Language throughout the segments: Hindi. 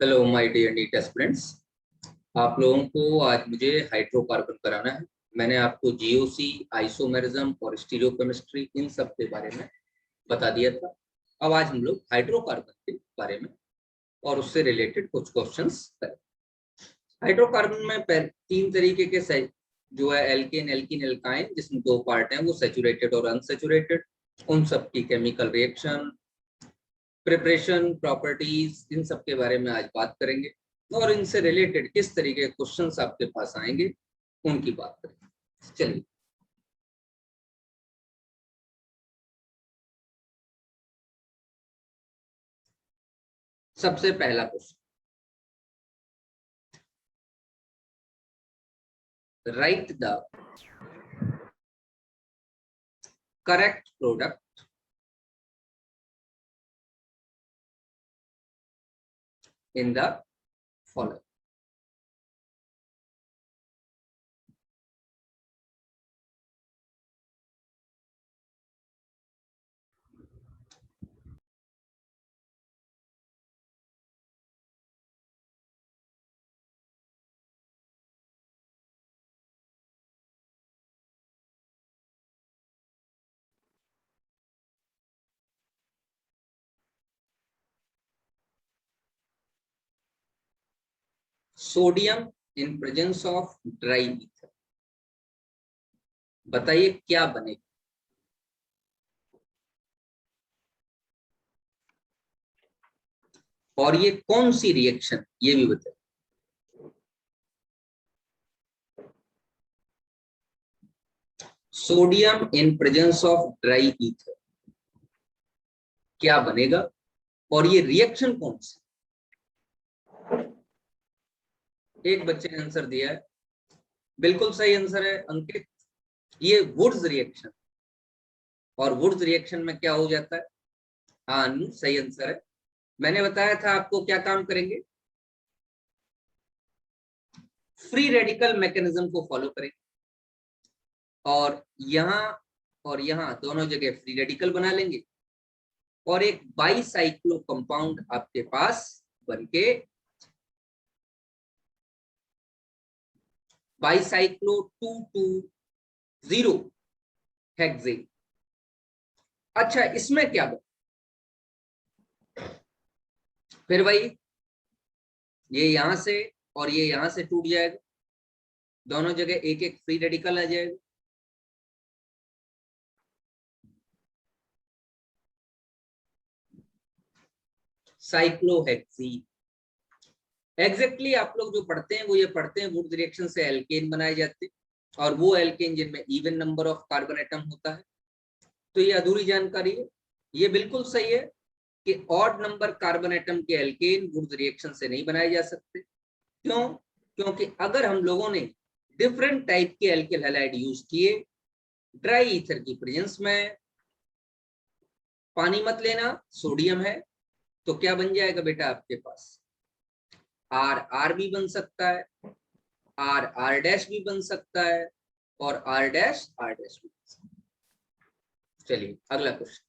Hello my dear NEET aspirants. आप लोगों को आज मुझे हाइड्रोकार्बन कराना है। मैंने आपको जीओसी, आइसोमेरिज्म और स्टीरियोकेमिस्ट्री इन सब के बारे में बता दिया था। अब आज हम लोग हाइड्रोकार्बन के बारे में और उससे रिलेटेड कुछ क्वेश्चंस करें। हाइड्रोकार्बन में तीन तरीके के जो है एल्केन, एल्कीन, एल्काइन, जिसमें दो पार्ट हैं, वो सैचुरेटेड और अनसैचुरेटेड। उन सब की केमिकल रिएक्शन, प्रिपरेशन, प्रॉपर्टीज, इन सब के बारे में आज बात करेंगे और इनसे रिलेटेड किस तरीके के क्वेश्चंस आपके पास आएंगे उनकी बात करेंगे। चलिए, सबसे पहला question, right the correct product in the following. Sodium in presence of dry ether, बताइए क्या बनेगा। और ये कौन सी रिएक्शन, ये भी बताइए। Sodium in presence of dry ether क्या बनेगा और ये रिएक्शन कौन सी। एक बच्चे ने आंसर दिया है, बिल्कुल सही आंसर है अंकित, ये वुड्स रिएक्शन। और वुड्स रिएक्शन में क्या हो जाता है। हाँ अनु, सही आंसर है। मैंने बताया था आपको क्या काम करेंगे, फ्री रेडिकल मैकेनिज्म को फॉलो करेंगे और यहाँ दोनों जगह फ्री रेडिकल बना लेंगे और एक बाईसाइक्लो कंपाउंड आपके पास बनके बाईसाइक्लो 2,2,0 हेक्सेन। अच्छा, इसमें क्या बना, फिर वही ये यहां से और ये यहां से टूट जाएगा, दोनों जगह एक एक फ्री रेडिकल आ जाएगा। साइक्लोहेक्सीन। एग्जैक्टली आप लोग जो पढ़ते हैं वो ये पढ़ते हैं, वुड्स रिएक्शन से एल्केन बनाए जाते हैं और वो एल्केन जिनमें even number of carbon atom होता है। तो ये अधूरी जानकारी है। ये बिल्कुल सही है कि ऑड नंबर कार्बन एटम के एल्केन वुड्स रिएक्शन से नहीं बनाए जा सकते। क्यों? क्योंकि अगर हम लोगों ने डिफरेंट टाइप के एल्किल हैलाइड यूज किए ड्राई ईथर की प्रेजेंस में, पानी मत लेना, सोडियम है, तो क्या बन जाएगा बेटा आपके पास, आर आर भी बन सकता है, आर आर डैश भी बन सकता है और आर डैश भी बन सकता है। चलिए अगला question,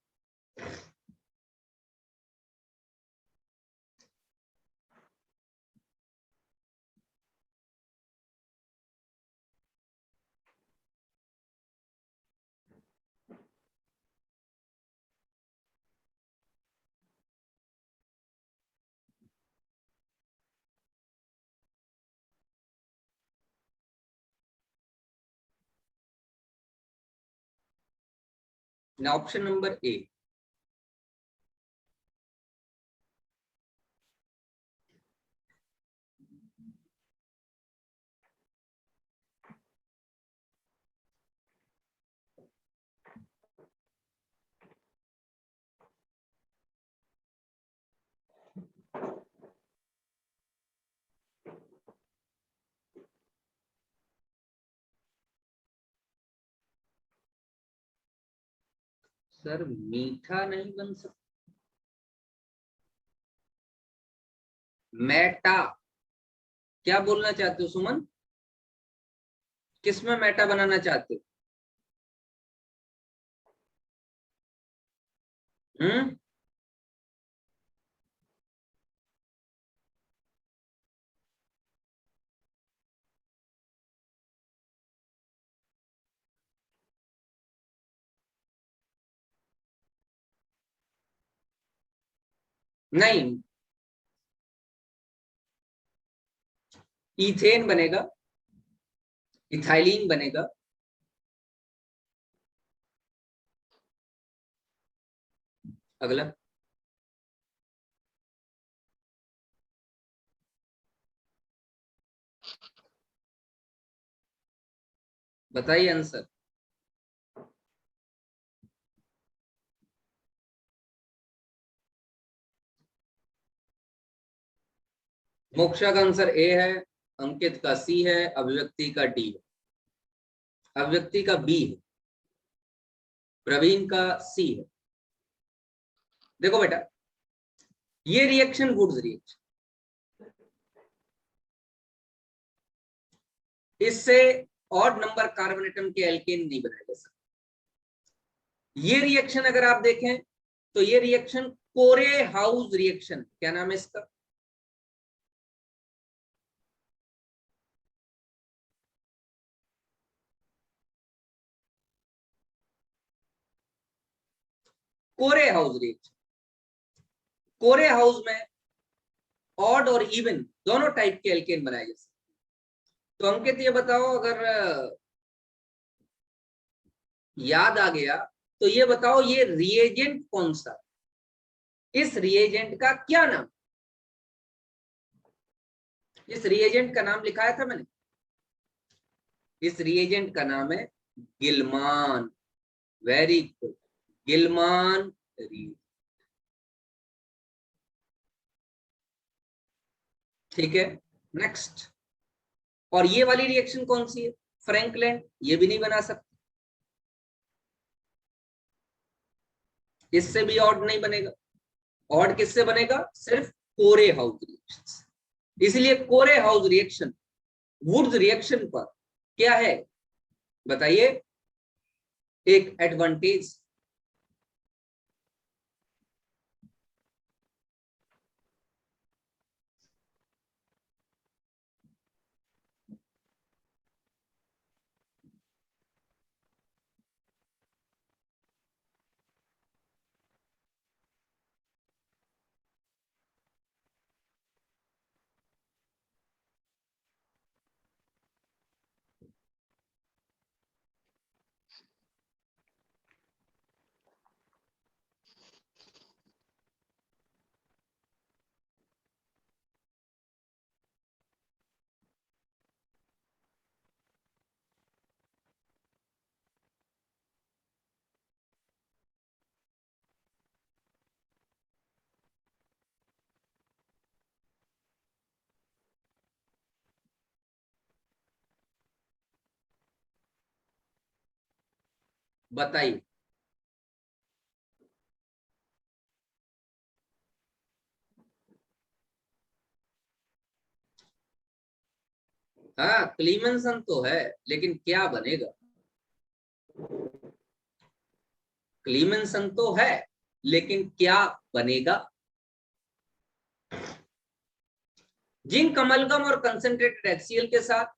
option number A. Sir मीठा नहीं बन सकता, मेटा, क्या बोलना चाहते हो सुमन, किसमें मेटा बनाना चाहते हो? हम्म, नहीं, इथेन बनेगा, इथाइलिन बनेगा, अगला बताइए आंसर। मोक्षा का आंसर ए है, अंकित का सी है, अभिव्यक्ति का डी है, अभिव्यक्ति का बी है, प्रवीण का सी है। देखो बेटा, ये रिएक्शन वुड्स रिएक्शन, इससे ऑड नंबर कार्बन एटम के एल्केन नहीं बनाया जा सकता। ये रिएक्शन अगर आप देखें तो ये रिएक्शन कोरे हाउस रिएक्शन, क्या नाम है इसका? कोरे हाउस रिएक्शन। कोरे हाउस में ऑड और इवन दोनों टाइप के एल्केन बनाए जा सकते। तो अंकित ये बताओ, अगर याद आ गया तो ये बताओ, ये रिएजेंट कौन सा, इस रिएजेंट का क्या नाम? इस रिएजेंट का नाम लिखाया था मैंने, इस रिएजेंट का नाम है Gilman. Very good, Gilman reagent. ठीक है, नेक्स्ट। और ये वाली रिएक्शन कौन सी है? फ्रैंकलैंड, ये भी नहीं बना सकते, इससे भी ऑड नहीं बनेगा। ऑड किससे बनेगा? सिर्फ कोरे हाउस रिएक्शन। इसलिए कोरे हाउस रिएक्शन वुड्स रिएक्शन पर क्या है बताइए, एक एडवांटेज। बताइए। हाँ, क्लीमेंसन तो है, लेकिन क्या बनेगा? क्लीमेंसन तो है, लेकिन क्या बनेगा? जिंक अमलगम और कंसंट्रेटेड HCl के साथ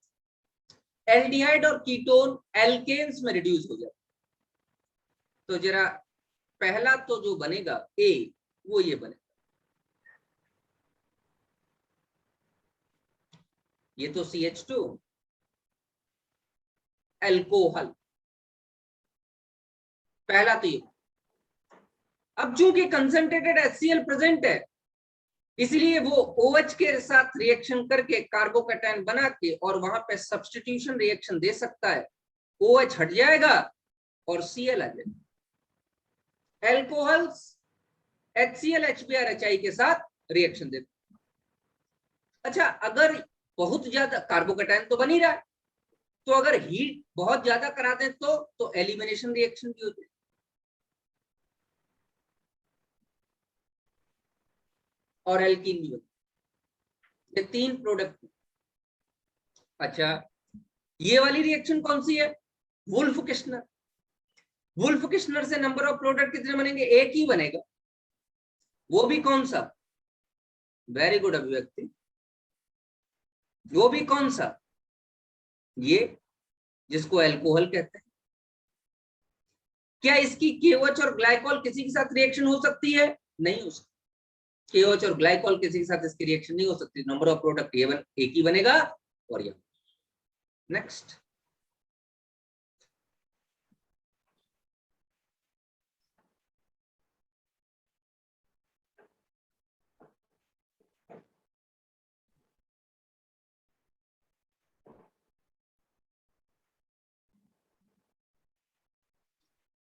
एल्डिहाइड और कीटोन एल्केन्स में रिड्यूस हो जाए। तो जरा पहला तो जो बनेगा ए, वो ये बनेगा, ये तो CH2 एल्कोहल, पहला तो ये। अब चूंकि कंसंट्रेटेड HCl प्रेजेंट है, इसलिए वो OH के साथ रिएक्शन करके कार्बोकैटायन बना के और वहां पे सब्स्टिट्यूशन रिएक्शन दे सकता है। OH हट जाएगा और Cl आ जाएगा। एल्कोहल्स HCl HBr के साथ रिएक्शन देते। अच्छा, अगर बहुत ज्यादा कार्बोकैटायन तो बन ही रहा है, तो अगर हीट बहुत ज्यादा करा दें तो एलिमिनेशन रिएक्शन भी होती है। और एल्कीन भी होती है। ये तीन प्रोडक्ट। अच्छा, ये वाली रिएक्शन कौन सी है? वुल्फ किस्नर। वुल्फ किस्नर से नंबर ऑफ प्रोडक्ट कितने बनेंगे? एक ही बनेगा, वो भी कौन सा? वेरी गुड अभिव्यक्ति, वो भी कौन सा? ये जिसको अल्कोहल कहते हैं। क्या इसकी KOH और ग्लाइकॉल किसी के साथ रिएक्शन हो सकती है? नहीं हो सकती। KOH और ग्लाइकॉल किसी के साथ इसकी रिएक्शन नहीं हो सकती, नंबर ऑफ प्रोडक्ट एक ही बनेगा। और ये नेक्स्ट,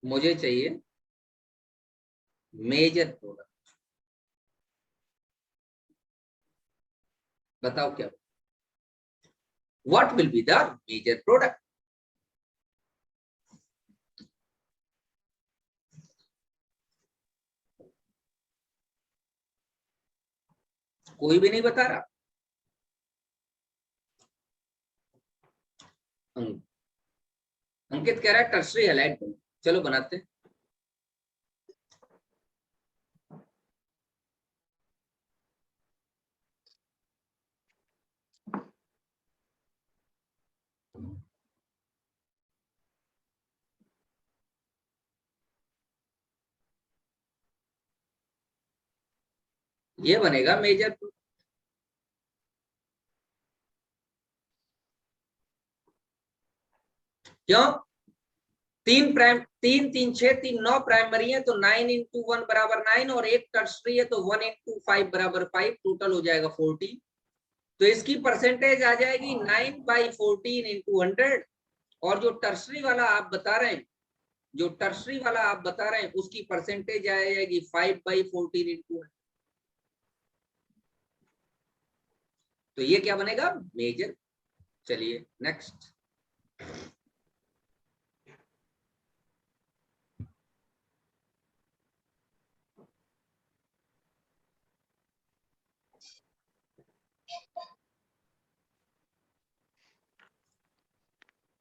मुझे चाहिए मेजर प्रोडक्ट, बताओ क्या, what will be the major product. कोई भी नहीं बता रहा। अंकित कह रहा है टर्सरी हैलाइड बनो, चलो बनाते हैं। ये बनेगा मेजर, क्यों, 3 3 6 3 9 प्राइमरी है तो 9 इंटू 1 बराबर 9 और एक टर्सरी है तो 1 इंटू 5 बराबर 5, टोटल हो जाएगा 40। तो इसकी परसेंटेज आ जाएगी 9/14 इंटू 100। और जो टर्सरी वाला आप बता रहे हैं, जो टर्सरी वाला आप बता रहे हैं उसकी परसेंटेज आ जाएगी 5/14 इंटू। तो ये क्या बनेगा, मेजर। चलिए नेक्स्ट,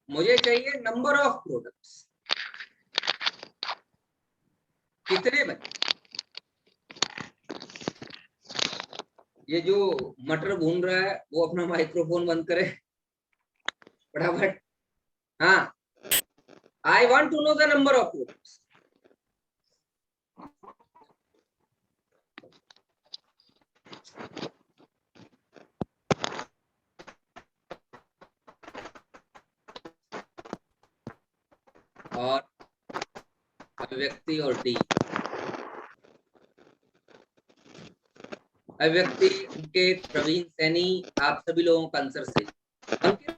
मुझे चाहिए नंबर ऑफ प्रोडक्ट्स, कितने बने। ये जो मटर भून रहा है वो अपना माइक्रोफोन बंद करे फटाफट। हाँ, I want to know the number of products. और अभिव्यक्ति और डी, अभिव्यक्ति अंकित, प्रवीण सैनी, आप सभी लोगों का आंसर सही। अंकित,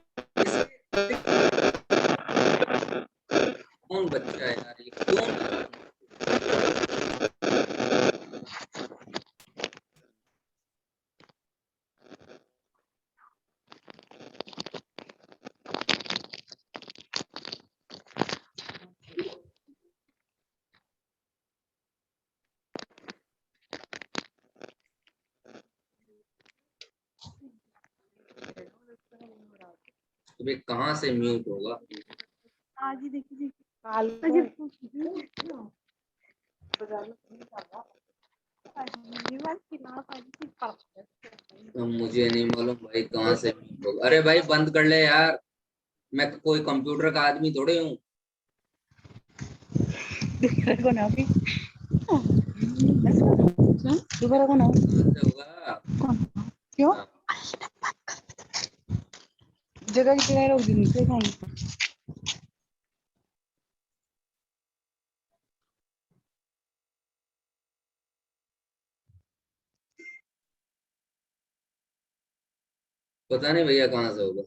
कौन बच्चा है यार, ये क्यों। अबे कहाँ से म्यूट होगा। आज ही देखिए काल तो मुझे नहीं मालूम भाई कहाँ से म्यूट होगा। अरे भाई बंद कर ले यार, मैं कोई कंप्यूटर का आदमी थोड़े हूँ। दोबारा को ना कहाँ से होगा, क्यों हाँ। जगह की जगह रोक दी नीचे कहीं। पता नहीं भैया कहाँ से होगा।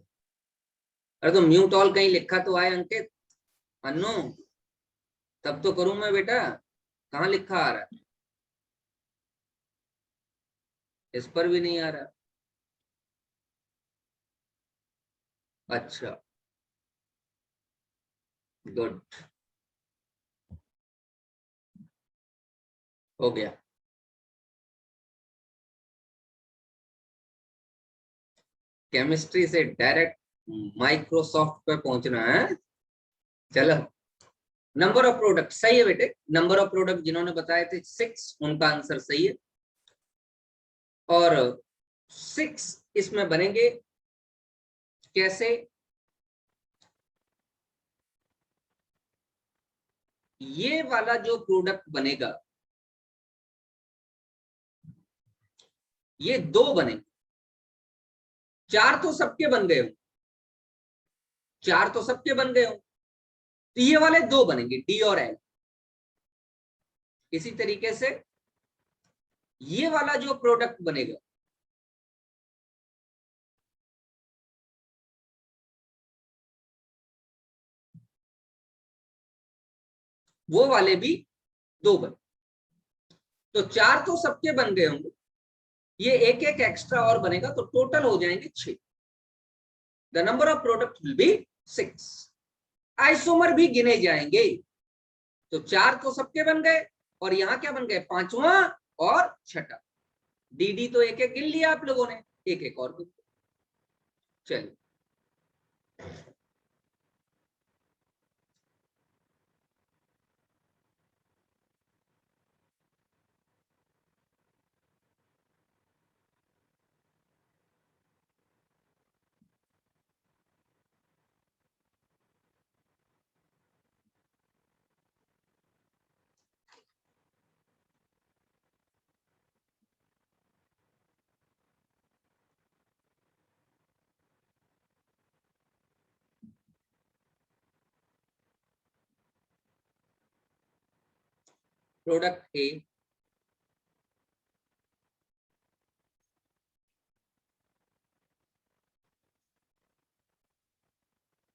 अरे तो म्यूट ऑल कहीं लिखा तो आए अंकित, अन्नू, तब तो करूं मैं बेटा। कहाँ लिखा आ रहा है, इस पर भी नहीं आ रहा। अच्छा, गुड, हो गया। केमिस्ट्री से डायरेक्ट माइक्रोसॉफ्ट पे पहुंचना है। चलो, नंबर ऑफ प्रोडक्ट सही है बेटे, नंबर ऑफ प्रोडक्ट जिन्होंने बताए थे 6, उनका आंसर सही है। और 6 इसमें बनेंगे कैसे, ये वाला जो प्रोडक्ट बनेगा ये 2 बनेंगे, 4 तो सबके बन गए हो, 4 तो सबके बन गए हो, तो ये वाले 2 बनेंगे, डी और एल। इसी तरीके से ये वाला जो प्रोडक्ट बनेगा वो वाले भी 2 बने, तो 4 तो सबके बन गए होंगे, ये एक एक एक्स्ट्रा और बनेगा, तो टोटल हो जाएंगे 6। The number of product will be 6। Isomer भी गिने जाएंगे, तो 4 तो सबके बन गए, और यहां क्या बन गए, 5वां और 6ठा। डी तो एक एक गिन लिया आप लोगों ने, एक एक और गिन। चलिए product A,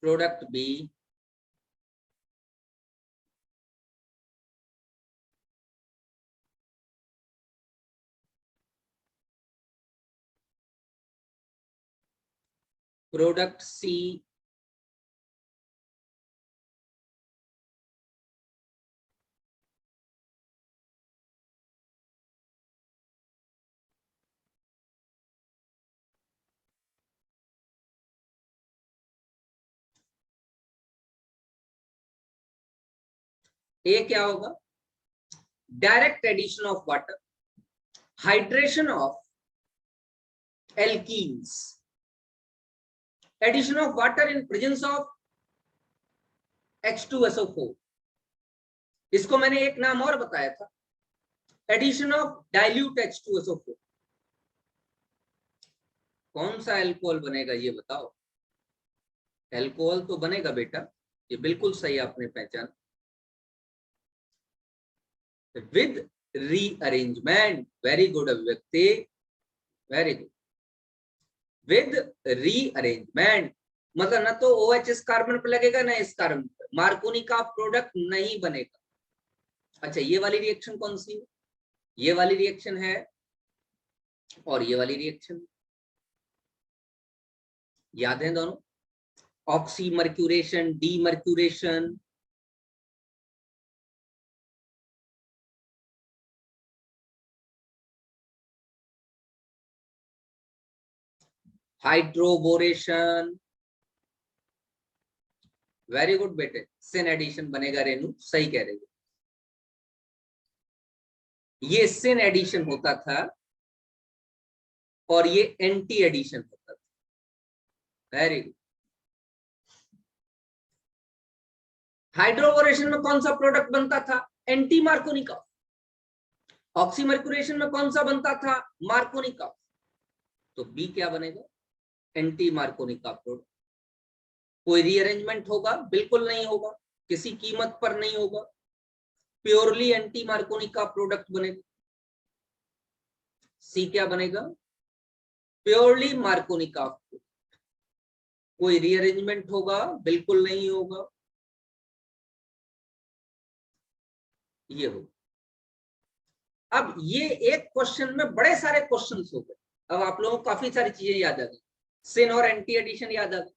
product B, product C, A क्या होगा, direct addition of water, hydration of alkenes, addition of water in presence of H2SO4। इसको मैंने एक नाम और बताया था, एडिशन ऑफ डाइल्यूट H2SO4। कौन सा अल्कोहल बनेगा ये बताओ। अल्कोहल तो बनेगा बेटा, ये बिल्कुल सही आपने पहचाना, विद रीअरेंजमेंट। वेरी गुड अभिव्यक्ति, वेरी गुड। विद रीअरेंजमेंट मतलब ना तो OH इस कार्बन पर लगेगा ना इस कार्बन पर, मार्कोनी का प्रोडक्ट नहीं बनेगा। अच्छा ये वाली रिएक्शन कौन सी है, ये वाली रिएक्शन है, और ये वाली रिएक्शन याद है दोनों, oxymercuration, demercuration. Hydroboration, very good बेटे, सिन एडिशन बनेगा रेनू, सही कह रही है। ये सिन एडिशन होता था और ये एंटी एडिशन होता था, वेरी गुड। हाइड्रोबोरेशन में कौन सा प्रोडक्ट बनता था, एंटी मार्कोनी का। ऑक्सीमर्क्यूरेशन में कौन सा बनता था, मार्कोनी का। तो बी क्या बनेगा, एंटी मार्कोनी का प्रोडक्ट। कोई रीअरेंजमेंट होगा, बिल्कुल नहीं होगा, किसी कीमत पर नहीं होगा, प्योरली एंटी मार्कोनी का प्रोडक्ट बनेगा। सी क्या बनेगा, प्योरली मार्कोनी का। कोई रीअरेंजमेंट होगा, बिल्कुल नहीं होगा, ये होगा। अब ये एक क्वेश्चन में बड़े सारे क्वेश्चंस हो गए। अब आप लोगों को काफी सारी चीजें याद आ गई, सिन और एंटी एडिशन याद आ गई,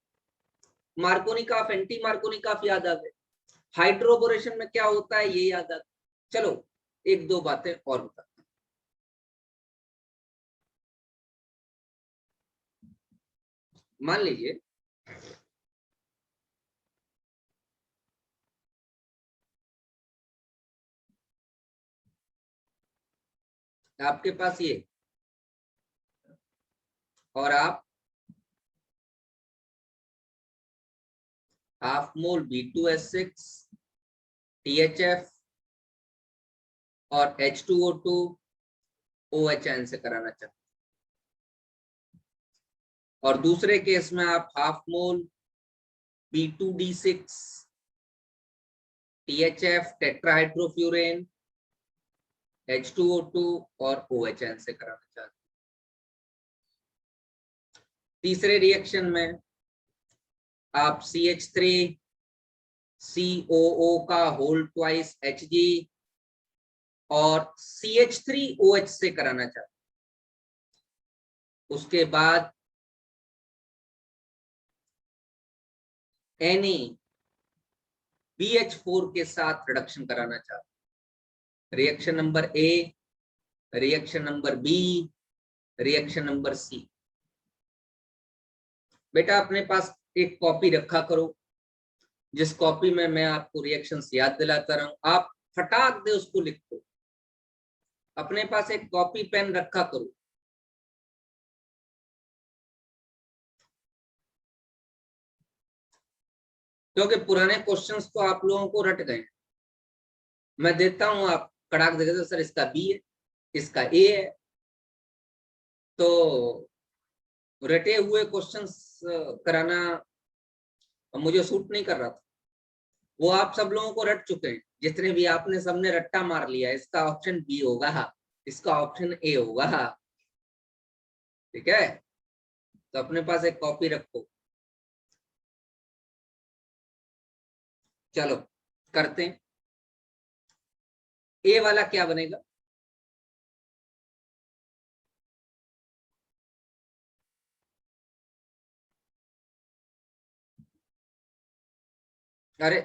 मार्कोनी का, एंटी मार्कोनी का याद आ गए, हाइड्रोबोरेशन में क्या होता है ये याद आ गया। चलो एक दो बातें और बता। मान लीजिए आपके पास ये, और आप हाफ मोल B2S6 THF और H2O2 OHN से कराना चाहते, और दूसरे केस में आप half mole B2D6 THF tetrahydrofuran H2O2 और OHN से कराना चाहते हैं। तीसरे रिएक्शन में आप CH3 COO का होल ट्वाइस Hg और CH3OH से कराना चाहते हैं। उसके बाद NaBH4 के साथ रिडक्शन कराना चाहते हैं। Reaction number A, reaction number B, reaction number C. बेटा अपने पास एक कॉपी रखा करो, जिस कॉपी में मैं आपको रिएक्शंस याद दिलाता रहूं, आप फटाक दे उसको लिख दो। अपने पास एक कॉपी पेन रखा करो। क्योंकि पुराने क्वेश्चंस तो आप लोगों को रट गए। मैं देता हूं, आप कड़ाक देते सर इसका बी है, इसका ए है, तो रटे हुए क्वेश्चंस कराना मुझे सूट नहीं कर रहा था। वो आप सब लोगों को रट चुके हैं, जितने भी आपने सबने रट्टा मार लिया। इसका ऑप्शन बी होगा, इसका ऑप्शन ए होगा। ठीक है, तो अपने पास एक कॉपी रखो। चलो करते हैं। ए वाला क्या बनेगा? अरे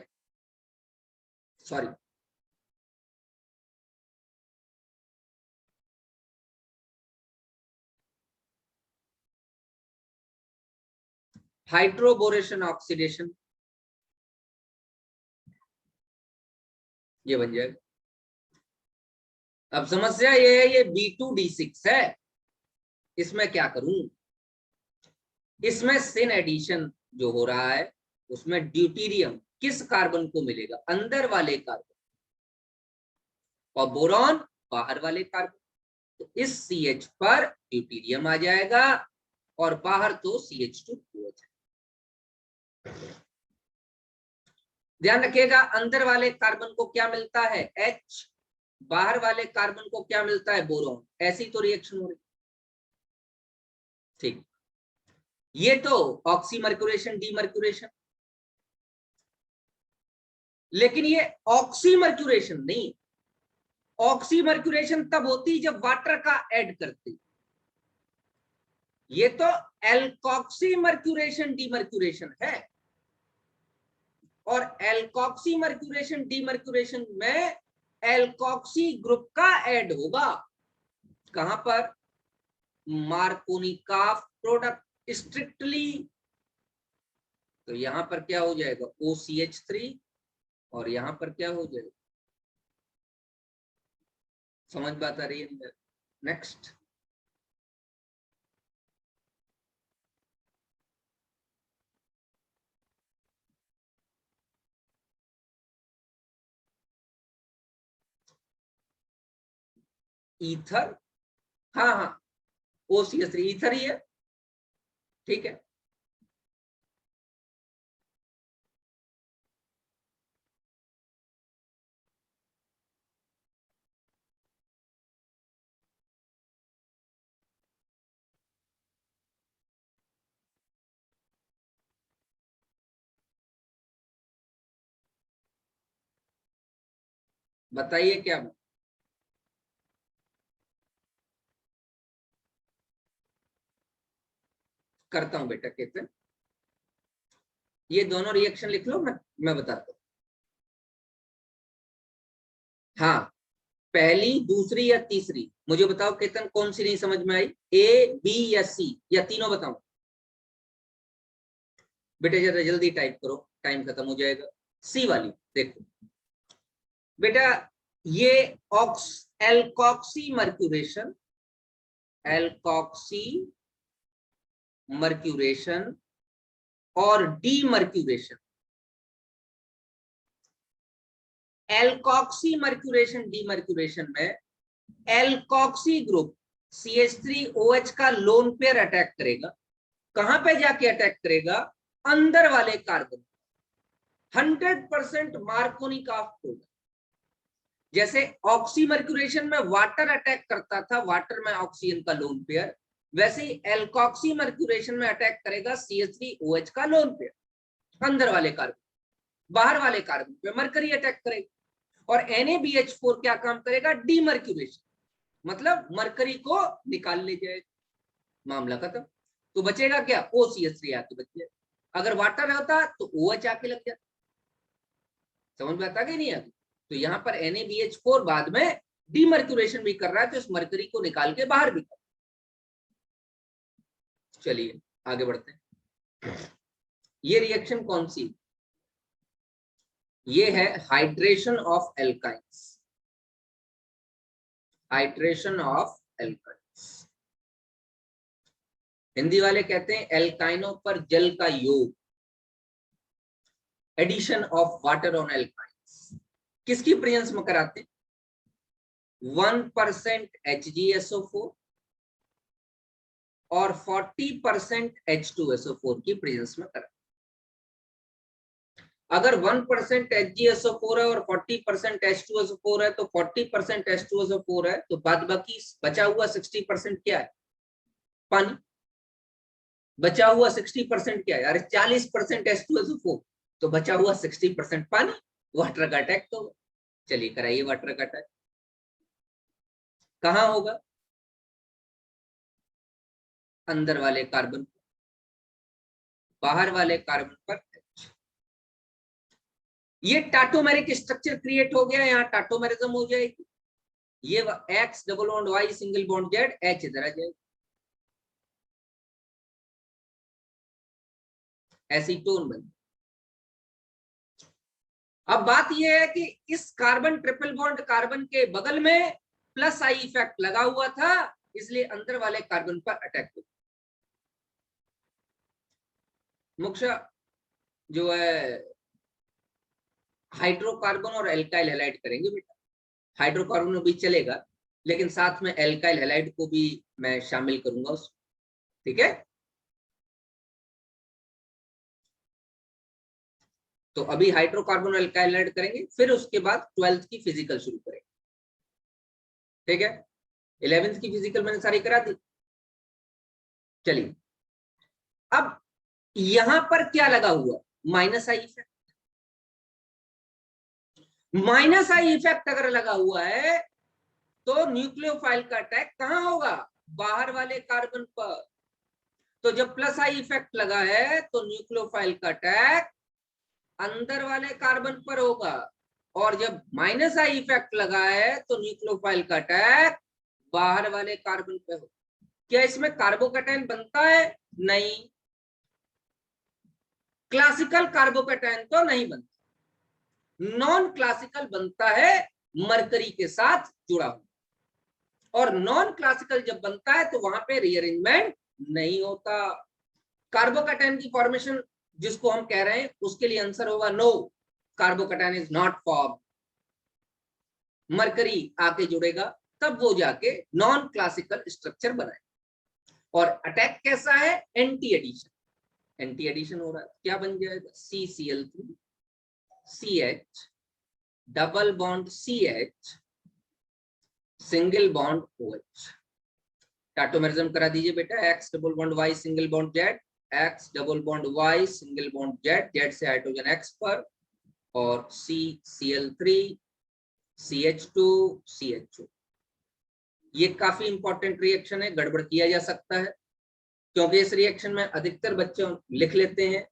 सॉरी, हाइड्रोबोरेशन ऑक्सीडेशन, ये बन जाएगा। अब समस्या ये है, ये B2D6 है, इसमें क्या करूं? इसमें सिन एडिशन जो हो रहा है, उसमें ड्यूटीरियम किस कार्बन को मिलेगा? अंदर वाले कार्बन, और बोरॉन बाहर वाले कार्बन। तो इस CH पर ड्यूटीरियम आ जाएगा और बाहर तो CH2 हो जाएगा। ध्यान रखिएगा, अंदर वाले कार्बन को क्या मिलता है? H, बाहर वाले कार्बन को क्या मिलता है? बोरॉन। ऐसी तो रिएक्शन हो रही। ठीक, ये तो ऑक्सीमर्क्यूरेशन डीमर्क्यूरेशन, लेकिन ये ऑक्सीमर्क्यूरेशन नहीं। ऑक्सीमर्क्यूरेशन तब होती जब वाटर का ऐड करते। ये तो एल्कॉक्सीमर्क्यूरेशन डीमर्क्यूरेशन है, और एल्कॉक्सीमर्क्यूरेशन डीमर्क्यूरेशन में एल्कॉक्सी ग्रुप का ऐड होगा। कहां पर? Markovnikov product strictly. तो यहां पर क्या हो जाएगा? OCH3, और यहां पर क्या हो जाएगा? समझ बात आ रही है? Next, ether. हाँ हाँ, OCH3 ईथर ही है। ठीक है, बताइए क्या करता हूं बेटा। कहते हैं ये दोनों रिएक्शन लिख लो, मैं बताता हूं। हाँ, पहली, दूसरी या तीसरी? मुझे बताओ केतन, कौन सी नहीं समझ में आई? A, B या C, या तीनों बताऊं? बेटा जरा जल्दी टाइप करो, टाइम खत्म हो जाएगा। C वाली देखो बेटा, ये एल्कॉक्सी मर्क्यूरेशन, एल्कॉक्सी मर्क्यूरेशन और डीमर्क्यूरेशन। एल्कॉक्सी मर्क्यूरेशन डीमर्क्यूरेशन में एल्कॉक्सी ग्रुप CH3OH का लोन पेयर अटैक करेगा, कहां पे जाके अटैक करेगा? अंदर वाले कार्बन। 100% मार्कोनी का होगा। जैसे ऑक्सीमर्क्यूरेशन में वाटर अटैक करता था, वाटर में ऑक्सीजन का लोन पेयर, वैसे ही एल्कोक्सी मर्क्यूरेशन में अटैक करेगा CH3OH का लोन पेयर। अंदर वाले कार्बन, बाहर वाले कार्बन पे मरकरी अटैक करेगा। और NaBH4 क्या काम करेगा? डीमर्क्यूरेशन, मतलब मरकरी को निकाल ले जाएगा, मामला खत्म। तो बचेगा क्या? OCH3 आके बच जाए। अगर वाटर होता तो OH आके लग जाता। समझ में आता कि नहीं आता? तो यहाँ पर NaBH4 बाद में डीमर्क्यूरेशन भी कर रहा है, तो इस मरकरी को निकाल के बाहर भी कर। चलिए आगे बढ़ते हैं। ये रिएक्शन कौन सी? ये है hydration of alkynes. Hydration of alkynes, Hindi वाले कहते हैं एल्काइनों पर जल का योग। Addition of water on alkynes किसकी प्रेजेंस में कराते हैं? 1% HgSO4 और 40% H2SO4 की प्रेजेंस में कराते। अगर 1% HgSO4 है और 40% H2SO4 है, तो 40% H2SO4 है, तो बाद बाकी बचा हुआ 60% क्या है? पानी। बचा हुआ 60% क्या है? अरे 40% H2SO4, तो बचा हुआ 60% पानी। वाटर का अटैक तो। चलिए कराइए वाटर का अटैक। कहां होगा? अंदर वाले कार्बन पर, बाहर वाले कार्बन पर H। ये टाटोमेरिक स्ट्रक्चर क्रिएट हो गया, यहाँ टाटोमेरिज्म हो जाएगी। ये X double bond Y single bond Z, H इधर आ जाएगा, एसीटोन बन। अब बात यह है कि इस कार्बन ट्रिपल बॉन्ड कार्बन के बगल में प्लस आई इफेक्ट लगा हुआ था, इसलिए अंदर वाले कार्बन पर अटैक हो। मुख्य जो है हाइड्रोकार्बन और एल्काइल हैलाइड करेंगे बेटा। हाइड्रोकार्बन में भी चलेगा, लेकिन साथ में एल्काइल हैलाइड को भी मैं शामिल करूंगा उसमें। ठीक है, तो अभी हाइड्रोकार्बन और एल्काइल हैलाइड करेंगे, फिर उसके बाद 12th की फिजिकल शुरू करेंगे। ठीक है, 11th की फिजिकल मैंने सारी करा दी। चलिए, अब यहां पर क्या लगा हुआ? Minus I effect. Minus I effect अगर लगा हुआ है तो न्यूक्लियोफाइल का अटैक कहां होगा? बाहर वाले कार्बन पर। तो जब प्लस आई इफेक्ट लगा है तो न्यूक्लियोफाइल का अटैक अंदर वाले कार्बन पर होगा, और जब माइनस आई इफेक्ट लगा है तो न्यूक्लियोफाइल का अटैक बाहर वाले कार्बन पे होगा। क्या इसमें कार्बोकैटायन बनता है? नहीं, क्लासिकल कार्बोकैटायन तो नहीं बनता, नॉन क्लासिकल बनता है मरकरी के साथ जुड़ा हुआ। और नॉन क्लासिकल जब बनता है तो वहां पे रीअरेंजमेंट नहीं होता। कार्बोकैटायन की फॉर्मेशन जिसको हम कह रहे हैं उसके लिए आंसर होगा no, carbocation is not form. Mercury आके जुड़ेगा तब वो जाके नॉन क्लासिकल स्ट्रक्चर बनाए। और अटैक कैसा है? Anti addition. एंटी एडिशन हो रहा है, क्या बन जाएगा? CCl3 CH double bond CH single bond OH। Tautomerism करा दीजिए बेटा। X double bond Y single bond Z, X double bond Y single bond Z, Z से हाइड्रोजन X पर, और CCl3 CH2 CHO। ये काफी इंपॉर्टेंट रिएक्शन है, गड़बड़ किया जा सकता है, क्योंकि इस रिएक्शन में अधिकतर बच्चे लिख लेते हैं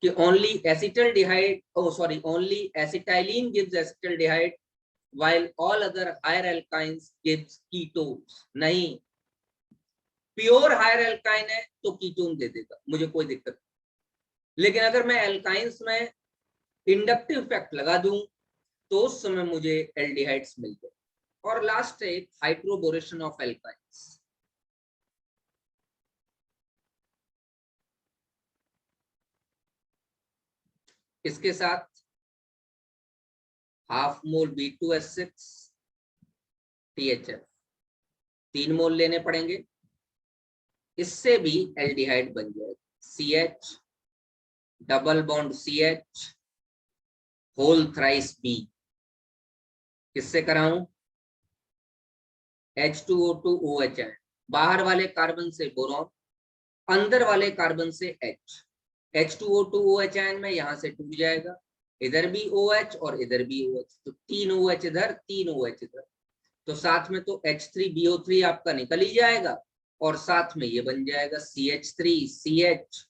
कि only acetaldehyde, only acetylene gives acetaldehyde while all other higher alkynes gives ketones। नहीं, प्योर हायर एल्काइन है तो कीटोन दे देगा, मुझे कोई दिक्कत नहीं। लेकिन अगर मैं एल्काइंस में इंडक्टिव इफेक्ट लगा दूं तो उस समय मुझे एल्डिहाइड्स मिल जाए। और लास्ट एक हाइड्रोबोरेशन ऑफ एल्काइंस। इसके साथ हाफ मोल B2S6 THF 3 मोल लेने पड़ेंगे, इससे भी एल्डिहाइड बन जाएगा। CH, double bond CH, whole thrice B। किससे कराऊं? H2O2 OH है, बाहर वाले कार्बन से बोरॉन, अंदर वाले कार्बन से H। H2O2 OH आयन में यहां से टूट जाएगा, इधर भी OH और इधर भी OH, तो 3 OH इधर 3 OH इधर, तो साथ में तो H3BO3 आपका निकल ही जाएगा और साथ में ये बन जाएगा CH3CH